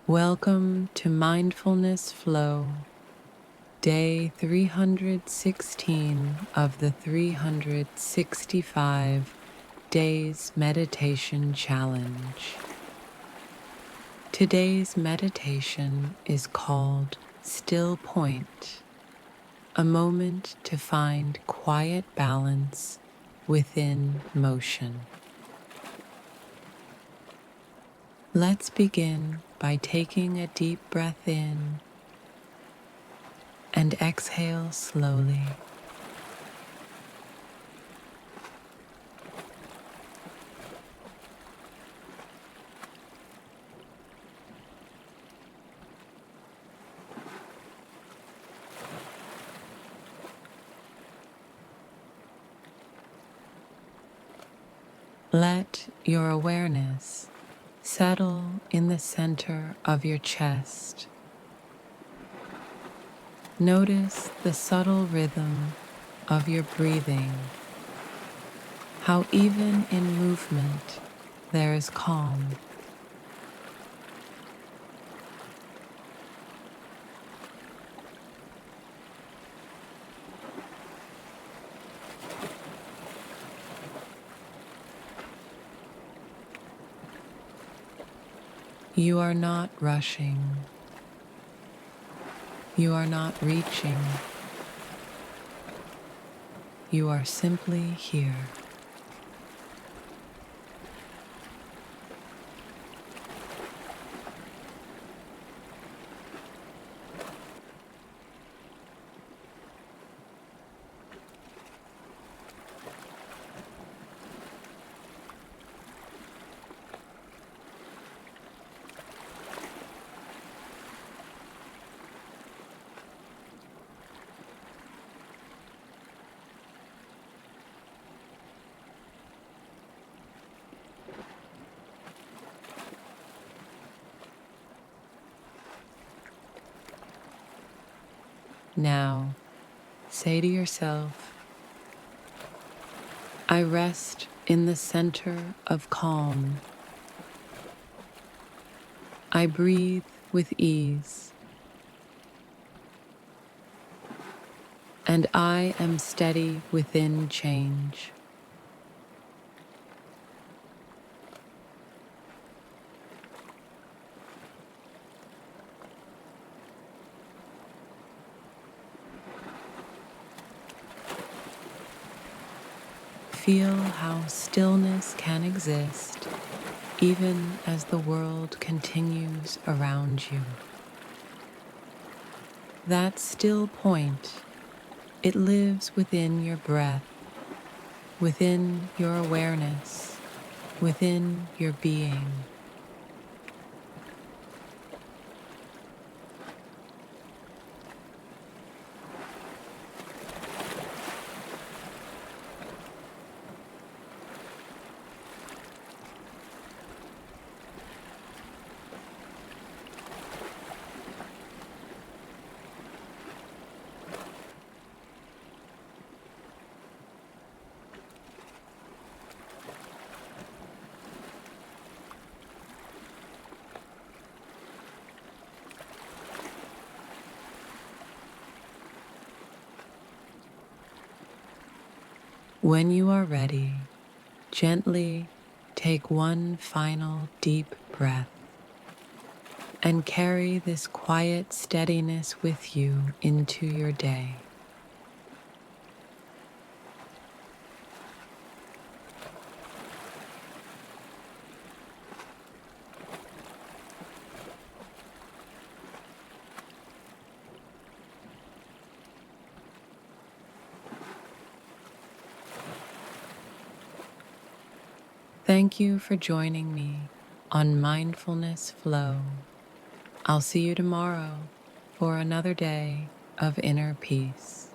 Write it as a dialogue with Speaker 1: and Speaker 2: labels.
Speaker 1: Welcome to Mindfulness Flow, day 316 of the 365 Days Meditation Challenge. Today's meditation is called Still Point, a moment to find quiet balance within motion. Let's begin by taking a deep breath in and exhale slowly. Let your awareness settle in the center of your chest. Notice the subtle rhythm of your breathing, how even in movement there is calm. You are not rushing. You are not reaching. You are simply here. Now, say to yourself, I rest in the center of calm. I breathe with ease, and I am steady within change. Feel how stillness can exist even as the world continues around you. That still point, it lives within your breath, within your awareness, within your being. When you are ready, gently take one final deep breath and carry this quiet steadiness with you into your day. Thank you for joining me on Mindfulness Flow. I'll see you tomorrow for another day of inner peace.